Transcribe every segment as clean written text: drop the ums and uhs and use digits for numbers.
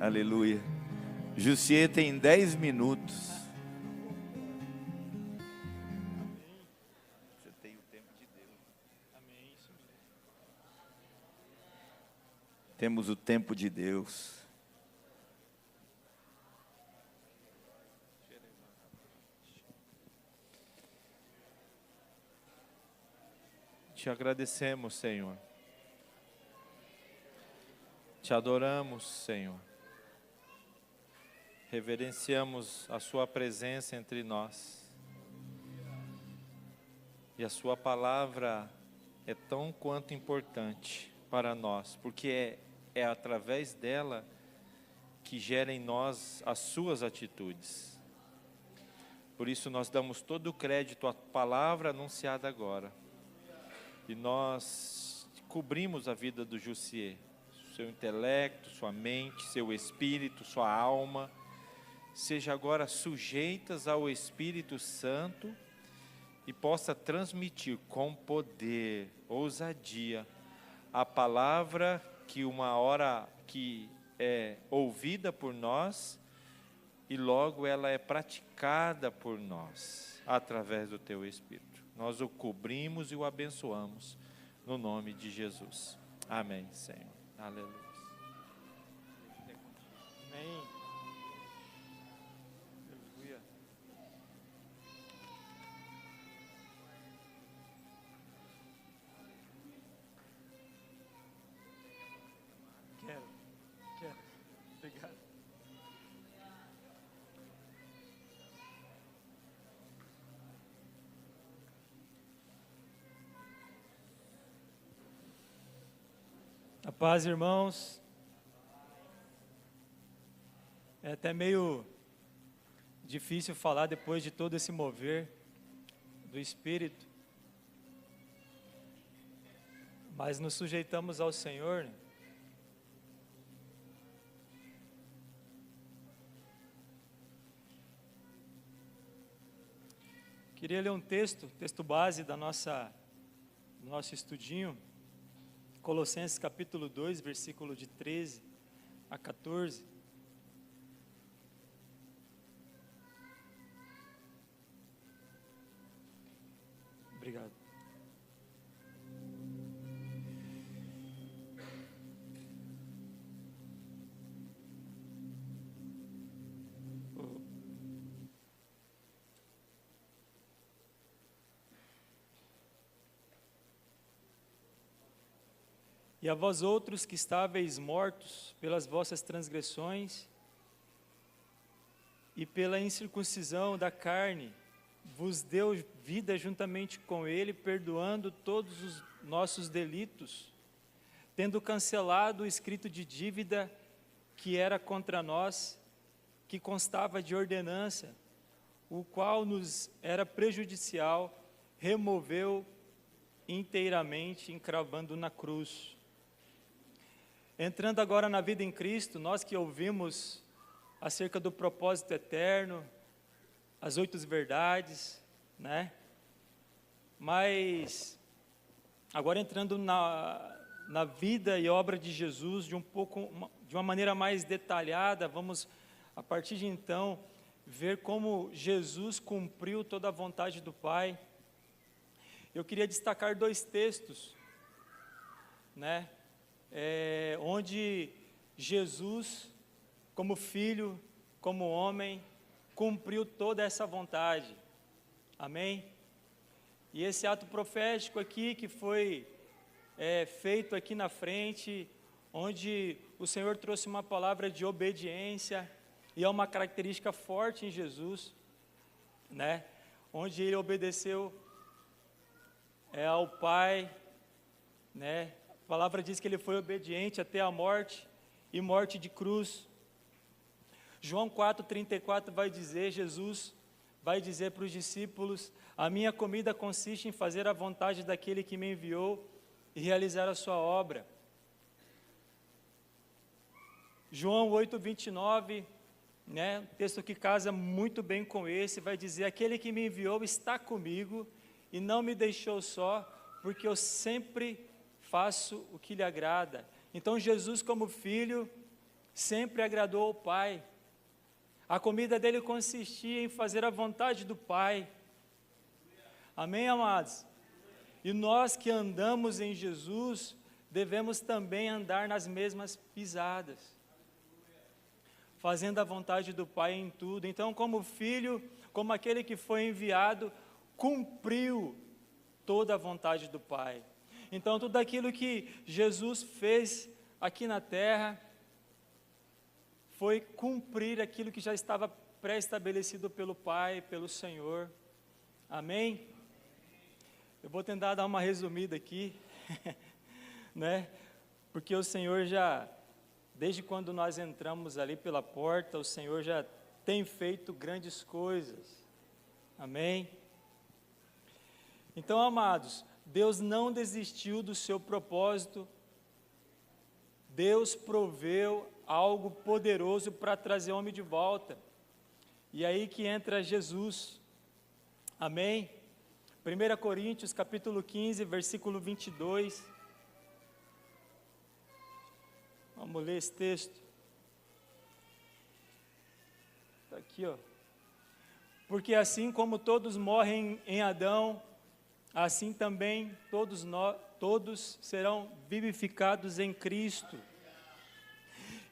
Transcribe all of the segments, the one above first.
Aleluia. Jussier tem 10 minutos. Você tem o tempo de Deus. Amém, isso mesmo. Temos o tempo de Deus. Te agradecemos, Senhor. Te adoramos, Senhor. Reverenciamos a Sua presença entre nós. E a Sua palavra é tão quanto importante para nós, porque é através dela que gera em nós as Suas atitudes. Por isso nós damos todo o crédito à palavra anunciada agora. E nós cobrimos a vida do Jussier, seu intelecto, sua mente, seu espírito, sua alma, seja agora sujeitas ao Espírito Santo e possa transmitir com poder, ousadia, a palavra que uma hora que é ouvida por nós e logo ela é praticada por nós, através do Teu Espírito. Nós o cobrimos e o abençoamos, no nome de Jesus. Amém, Senhor. Aleluia. Amém. Aleluia. Quero. Obrigado. A paz, irmãos. É até meio difícil falar depois de todo esse mover do Espírito, mas nos sujeitamos ao Senhor, né? Queria ler um texto base do nosso estudinho, Colossenses capítulo 2, versículo de 13 a 14. Obrigado. E a vós outros que estáveis mortos pelas vossas transgressões e pela incircuncisão da carne, vos deu vida juntamente com ele, perdoando todos os nossos delitos, tendo cancelado o escrito de dívida que era contra nós, que constava de ordenança, o qual nos era prejudicial, removeu inteiramente, encravando na cruz. Entrando agora na vida em Cristo, nós que ouvimos acerca do propósito eterno, as 8 verdades, né? Mas agora entrando na vida e obra de Jesus de uma maneira mais detalhada, vamos a partir de então ver como Jesus cumpriu toda a vontade do Pai. Eu queria destacar 2 textos, né? Onde Jesus, como filho, como homem, cumpriu toda essa vontade. Amém? E esse ato profético aqui que foi feito aqui na frente, onde o Senhor trouxe uma palavra de obediência, e é uma característica forte em Jesus, né? Onde ele obedeceu ao Pai, né? A palavra diz que ele foi obediente até a morte, e morte de cruz. João 4,34 vai dizer, Jesus vai dizer para os discípulos: a minha comida consiste em fazer a vontade daquele que me enviou e realizar a sua obra. João 8,29, né, texto que casa muito bem com esse, vai dizer: aquele que me enviou está comigo e não me deixou só, porque eu sempre faço o que lhe agrada. Então Jesus, como filho, sempre agradou ao Pai. A comida dele consistia em fazer a vontade do Pai. Amém, amados? E nós que andamos em Jesus, devemos também andar nas mesmas pisadas, fazendo a vontade do Pai em tudo. Então, como filho, como aquele que foi enviado, cumpriu toda a vontade do Pai. Então, tudo aquilo que Jesus fez aqui na terra, foi cumprir aquilo que já estava pré-estabelecido pelo Pai, pelo Senhor. Amém? Eu vou tentar dar uma resumida aqui, né? Porque o Senhor já, desde quando nós entramos ali pela porta, o Senhor já tem feito grandes coisas. Amém? Então, amados, Deus não desistiu do seu propósito. Deus proveu algo poderoso para trazer o homem de volta. E aí que entra Jesus. Amém? 1 Coríntios, capítulo 15, versículo 22. Vamos ler esse texto. Está aqui, ó. Porque assim como todos morrem em Adão, assim também todos serão vivificados em Cristo.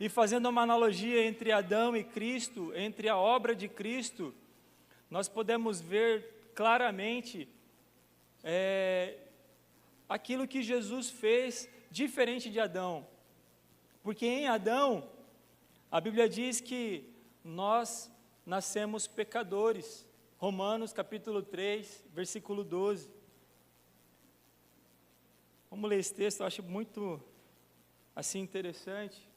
E fazendo uma analogia entre Adão e Cristo, entre a obra de Cristo, nós podemos ver claramente aquilo que Jesus fez diferente de Adão. Porque em Adão, a Bíblia diz que nós nascemos pecadores. Romanos capítulo 3, versículo 12. Vamos ler esse texto, eu acho muito assim interessante.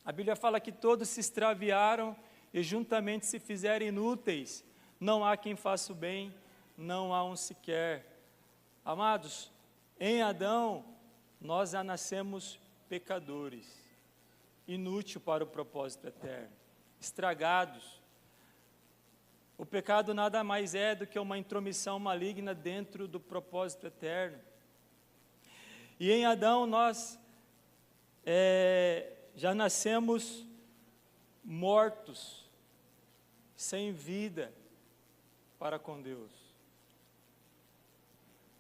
A Bíblia fala que todos se extraviaram e juntamente se fizeram inúteis. Não há quem faça o bem, não há um sequer. Amados, em Adão, nós já nascemos pecadores, inútil para o propósito eterno, estragados. O pecado nada mais é do que uma intromissão maligna dentro do propósito eterno. E em Adão nós já nascemos mortos, sem vida para com Deus.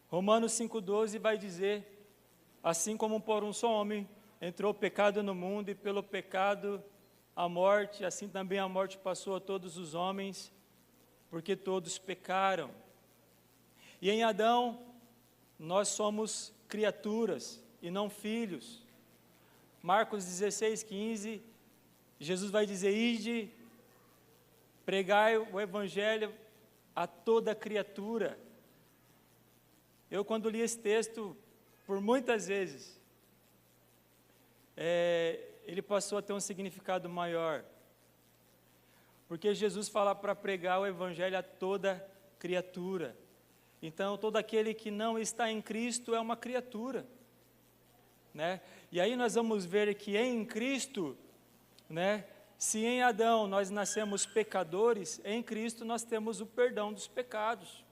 Romanos 5,12 vai dizer: assim como por um só homem entrou o pecado no mundo, e pelo pecado a morte, assim também a morte passou a todos os homens, porque todos pecaram. E em Adão nós somos criaturas e não filhos. Marcos 16,15, Jesus vai dizer: ide, pregai o evangelho a toda criatura. Eu, quando li esse texto, por muitas vezes, ele passou a ter um significado maior, porque Jesus fala para pregar o evangelho a toda criatura. Então, todo aquele que não está em Cristo é uma criatura, né? E aí nós vamos ver que em Cristo, né, se em Adão nós nascemos pecadores, em Cristo nós temos o perdão dos pecados.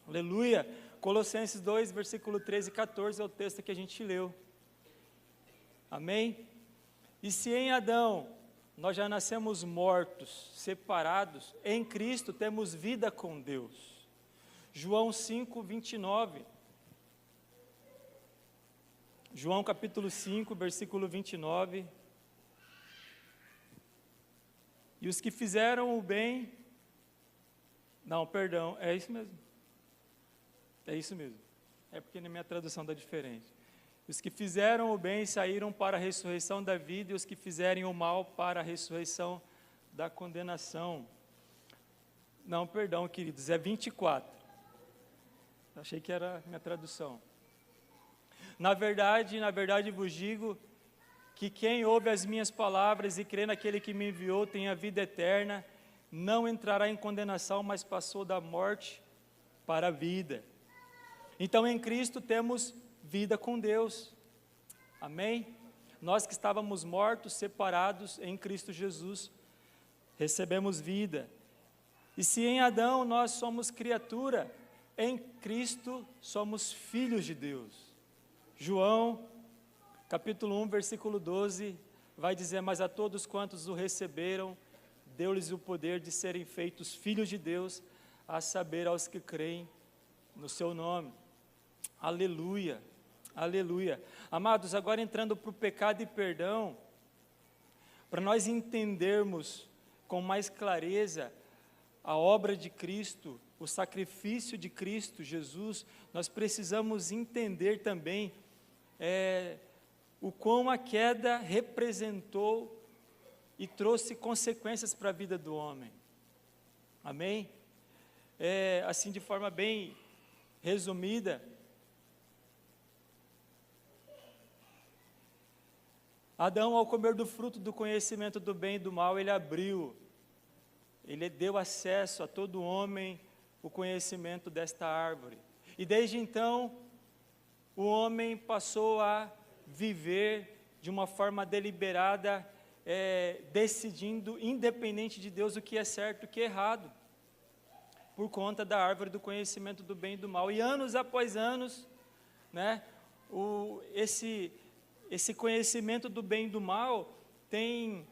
Aleluia! Colossenses 2, versículo 13 e 14 é o texto que a gente leu. Amém? E se em Adão nós já nascemos mortos, separados, em Cristo temos vida com Deus. João 5, 29. João capítulo 5, versículo 29. E os que fizeram o bem... Não, perdão, é isso mesmo. É isso mesmo. É porque na minha tradução está diferente. Os que fizeram o bem saíram para a ressurreição da vida, e os que fizerem o mal para a ressurreição da condenação. Não, perdão, queridos, é 24. Achei que era a minha tradução. Na verdade vos digo que quem ouve as minhas palavras e crê naquele que me enviou tem a vida eterna, não entrará em condenação, mas passou da morte para a vida. Então em Cristo temos vida com Deus. Amém? Nós que estávamos mortos, separados, em Cristo Jesus, recebemos vida. E se em Adão nós somos criatura, em Cristo somos filhos de Deus. João, capítulo 1, versículo 12, vai dizer: mas a todos quantos o receberam, deu-lhes o poder de serem feitos filhos de Deus, a saber, aos que creem no seu nome. Aleluia, aleluia. Amados, agora entrando para o pecado e perdão, para nós entendermos com mais clareza a obra de Cristo, o sacrifício de Cristo Jesus, nós precisamos entender também o quão a queda representou e trouxe consequências para a vida do homem. Amém? Assim, de forma bem resumida, Adão, ao comer do fruto do conhecimento do bem e do mal, ele deu acesso a todo homem o conhecimento desta árvore. E desde então, o homem passou a viver de uma forma deliberada, decidindo, independente de Deus, o que é certo e o que é errado, por conta da árvore do conhecimento do bem e do mal. E anos após anos, né, esse conhecimento do bem e do mal tem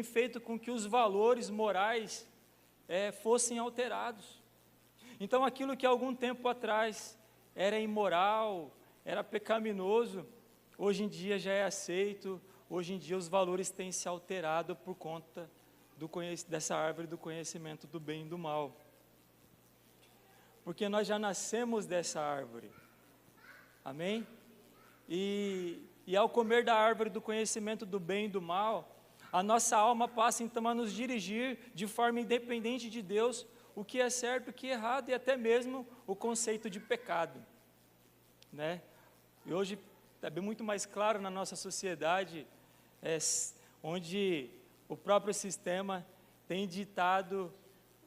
feito com que os valores morais fossem alterados. Então, aquilo que algum tempo atrás era imoral, era pecaminoso, hoje em dia já é aceito. Hoje em dia os valores têm se alterado por conta dessa árvore do conhecimento do bem e do mal. Porque nós já nascemos dessa árvore. Amém? E ao comer da árvore do conhecimento do bem e do mal, a nossa alma passa então a nos dirigir de forma independente de Deus, o que é certo, o que é errado, e até mesmo o conceito de pecado, né? E hoje está bem muito mais claro na nossa sociedade, onde o próprio sistema tem ditado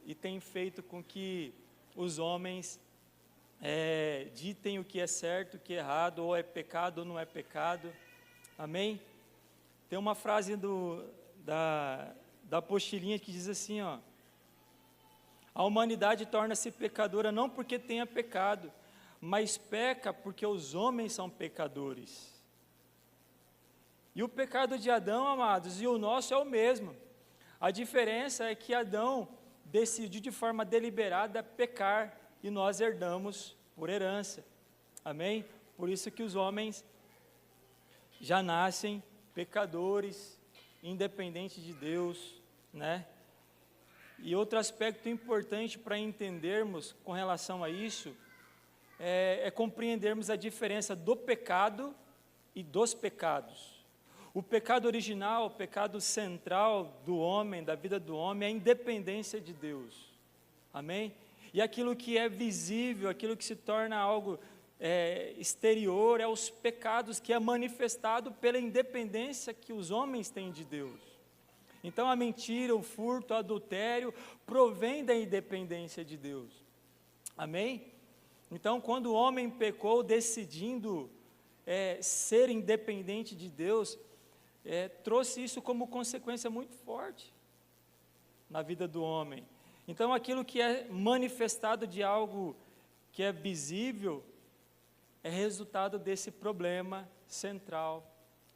e tem feito com que os homens ditem o que é certo, o que é errado, ou é pecado ou não é pecado. Amém? Tem uma frase da apostilinha que diz assim, ó: a humanidade torna-se pecadora não porque tenha pecado, mas peca porque os homens são pecadores. E o pecado de Adão, amados, e o nosso é o mesmo. A diferença é que Adão decidiu de forma deliberada pecar, e nós herdamos por herança. Amém? Por isso que os homens já nascem pecadores, independente de Deus, né? E outro aspecto importante para entendermos com relação a isso é compreendermos a diferença do pecado e dos pecados. O pecado original, o pecado central do homem, da vida do homem, é a independência de Deus. Amém? E aquilo que é visível, aquilo que se torna algo exterior, é os pecados que é manifestado pela independência que os homens têm de Deus. Então a mentira, o furto, o adultério provém da independência de Deus. Amém? Então, quando o homem pecou, decidindo ser independente de Deus, trouxe isso como consequência muito forte na vida do homem. Então, aquilo que é manifestado de algo que é visível é resultado desse problema central,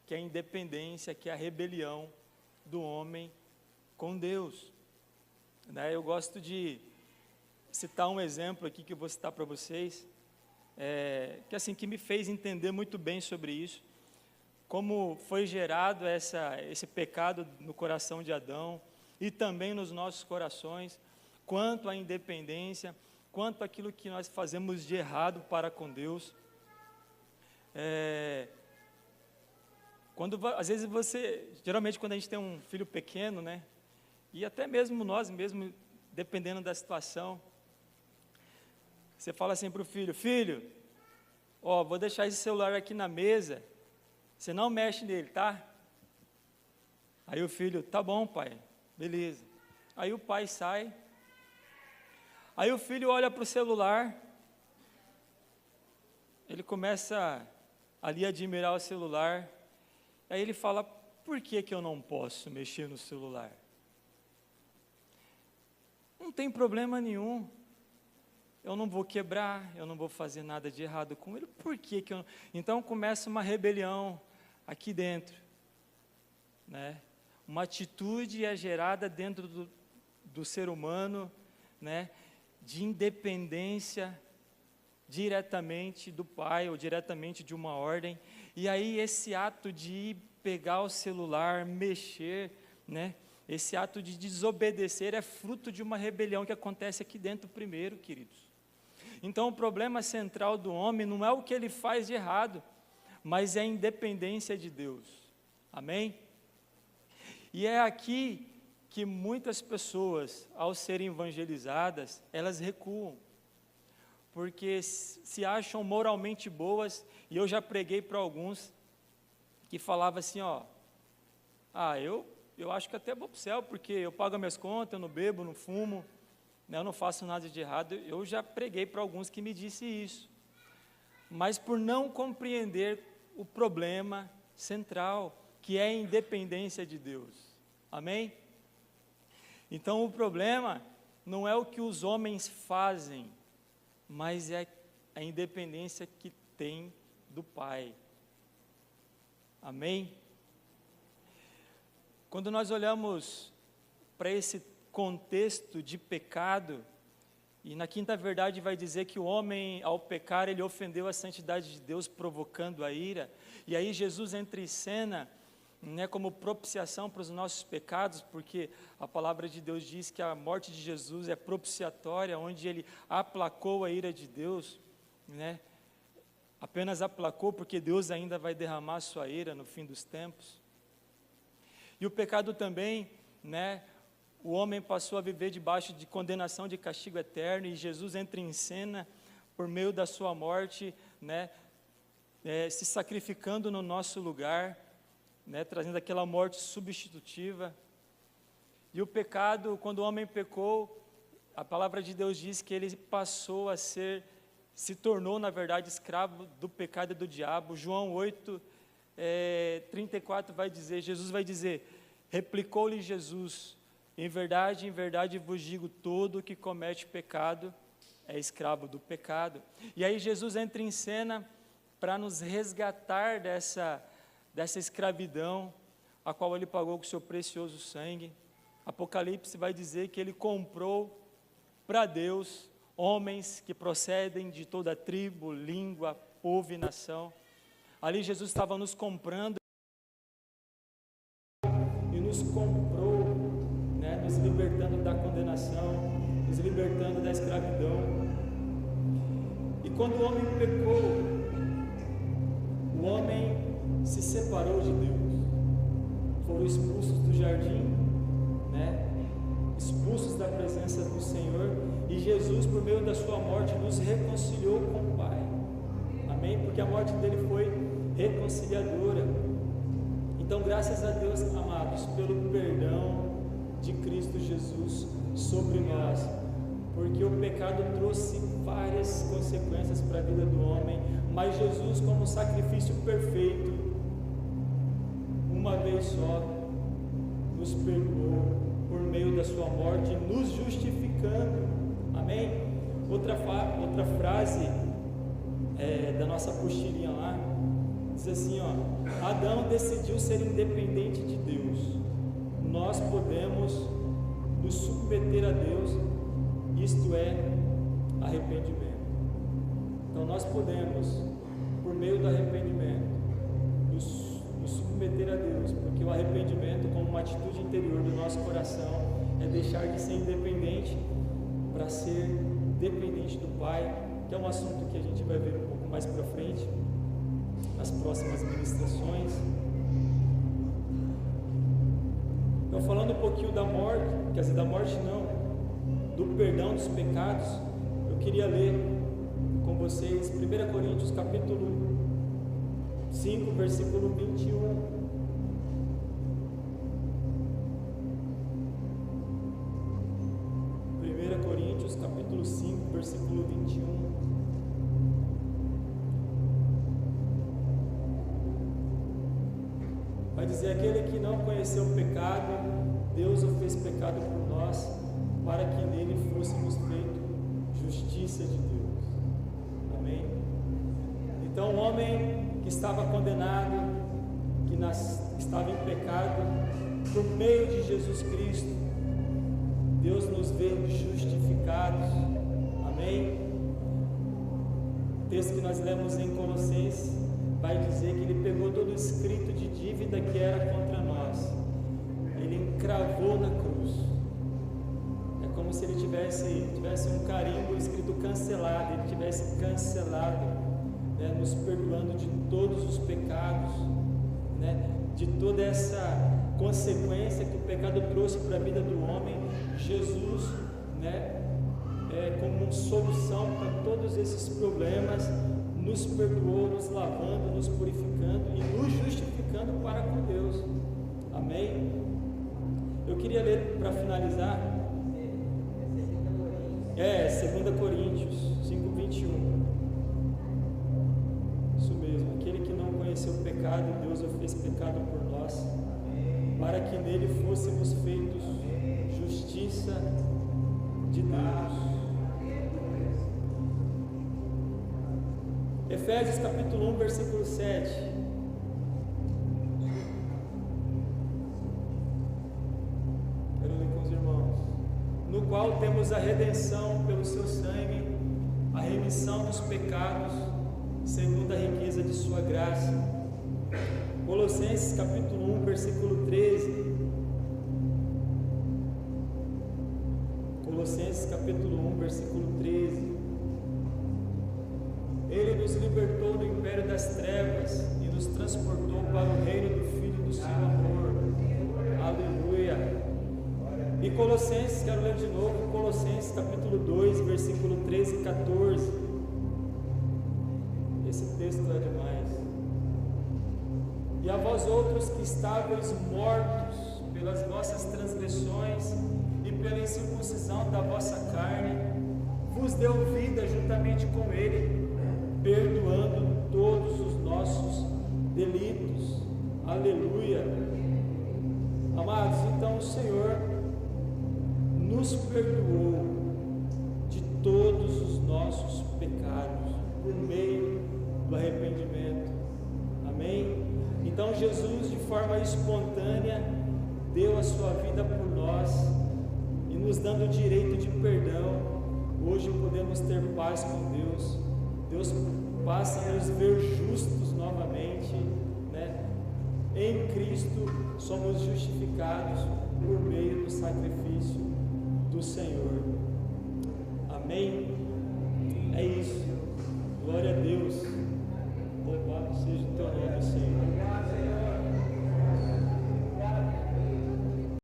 que é a independência, que é a rebelião do homem com Deus. Eu gosto de citar um exemplo aqui que eu vou citar para vocês, que me fez entender muito bem sobre isso, como foi gerado esse pecado no coração de Adão e também nos nossos corações, quanto à independência, quanto àquilo que nós fazemos de errado para com Deus. Às vezes geralmente quando a gente tem um filho pequeno, né, e até mesmo nós mesmos, dependendo da situação, você fala assim para o filho: filho, vou deixar esse celular aqui na mesa, você não mexe nele, tá? Aí o filho: tá bom, pai, beleza. Aí o pai sai, aí o filho olha para o celular, ele começa ali a admirar o celular, aí ele fala: por que eu não posso mexer no celular? Não tem problema nenhum, eu não vou quebrar, eu não vou fazer nada de errado com ele, por que eu não... Então começa uma rebelião aqui dentro, né? Uma atitude é gerada dentro do ser humano, né? De independência diretamente do pai ou diretamente de uma ordem. E aí esse ato de pegar o celular, mexer, né? Esse ato de desobedecer é fruto de uma rebelião que acontece aqui dentro primeiro, queridos. Então o problema central do homem não é o que ele faz de errado, mas é a independência de Deus. Amém? E é aqui que muitas pessoas, ao serem evangelizadas, elas recuam, porque se acham moralmente boas, e eu já preguei para alguns que falavam assim, eu acho que até vou para o céu, porque eu pago as minhas contas, eu não bebo, não fumo, né, eu não faço nada de errado. Eu já preguei para alguns que me disse isso, mas por não compreender o problema central, que é a independência de Deus. Amém? Então o problema não é o que os homens fazem, mas é a independência que tem do Pai. Amém? Quando nós olhamos para esse contexto de pecado, e na quinta verdade vai dizer que o homem, ao pecar, ele ofendeu a santidade de Deus, provocando a ira, e aí Jesus entra em cena, né, como propiciação para os nossos pecados, porque a palavra de Deus diz que a morte de Jesus é propiciatória, onde ele aplacou a ira de Deus, né, apenas aplacou, porque Deus ainda vai derramar sua ira no fim dos tempos. E o pecado também, né, o homem passou a viver debaixo de condenação, de castigo eterno, e Jesus entra em cena por meio da sua morte, né, se sacrificando no nosso lugar, né, trazendo aquela morte substitutiva. E o pecado, quando o homem pecou, a palavra de Deus diz que ele passou a se tornou na verdade escravo do pecado e do diabo. João 8, 34 vai dizer, Jesus vai dizer, replicou-lhe Jesus, em verdade vos digo, todo que comete pecado é escravo do pecado. E aí Jesus entra em cena para nos resgatar dessa escravidão, a qual ele pagou com o seu precioso sangue. Apocalipse vai dizer que ele comprou para Deus homens que procedem de toda tribo, língua, povo e nação. Ali Jesus estava nos comprando e nos comprou, né, nos libertando da condenação, nos libertando da escravidão. E quando o homem pecou, o homem se separou de Deus, foram expulsos do jardim, né? Expulsos da presença do Senhor, e Jesus, por meio da sua morte, nos reconciliou com o Pai. Amém? Porque a morte dele foi reconciliadora. Então, graças a Deus, amados, pelo perdão de Cristo Jesus sobre nós, porque o pecado trouxe várias consequências para a vida do homem, mas Jesus, como sacrifício perfeito, uma vez só, nos perdoou por meio da sua morte, nos justificando. Amém? Outra frase da nossa apostilinha lá, diz assim, Adão decidiu ser independente de Deus, nós podemos nos submeter a Deus, isto é, arrependimento. Então nós podemos, por meio do arrependimento, nos submeter a Deus, porque o arrependimento, como uma atitude interior do nosso coração, é deixar de ser independente para ser dependente do Pai, que é um assunto que a gente vai ver um pouco mais para frente, nas próximas ministrações. Então, falando um pouquinho da morte, quer dizer, da morte não, do perdão dos pecados, eu queria ler com vocês 1 Coríntios capítulo 5, versículo 21. 1 Coríntios capítulo 5, versículo 21. Vai dizer, aquele que não conheceu o pecado, Deus o fez pecado por nós, para que nele fôssemos feitos justiça de Deus. Amém? Então o homem que estava condenado, que estava em pecado, por meio de Jesus Cristo, Deus nos vê justificados. Amém? O texto que nós lemos em Colossenses vai dizer que Ele pegou todo o escrito de dívida que era contra nós, Ele encravou na cruz. É como se Ele tivesse um carimbo escrito cancelado, Ele tivesse cancelado, né, nos perdoando de todos os pecados, né, de toda essa consequência que o pecado trouxe para a vida do homem. Jesus, né, como solução para todos esses problemas, nos perdoou, nos lavando, nos purificando e nos justificando para com Deus. Amém? Eu queria ler para finalizar 2 Coríntios 5:21. Isso mesmo, aquele que não conheceu o pecado, Deus o fez pecado por nós, para que nele fôssemos feitos justiça de Deus. Efésios capítulo 1, versículo 7. Quero ler com os irmãos. No qual temos a redenção pelo seu sangue, a remissão dos pecados, segundo a riqueza de sua graça. Colossenses capítulo 1, versículo 13. Colossenses capítulo 1, versículo 13. Ele nos libertou do império das trevas e nos transportou para o reino do Filho do seu amor. Aleluia. E Colossenses, quero ler de novo, Colossenses capítulo 2, versículo 13 e 14. Esse texto é demais. E a vós outros que estáveis mortos pelas vossas transgressões e pela incircuncisão da vossa carne, vos deu vida juntamente com Ele, perdoando todos os nossos delitos. Aleluia. Amados, então o Senhor nos perdoou de todos os nossos pecados por meio do arrependimento. Amém? Então Jesus, de forma espontânea, deu a sua vida por nós e nos dando o direito de perdão. Hoje podemos ter paz com Deus. Deus passa a nos ver justos novamente, né? Em Cristo somos justificados por meio do sacrifício do Senhor. Amém? É isso. Glória a Deus.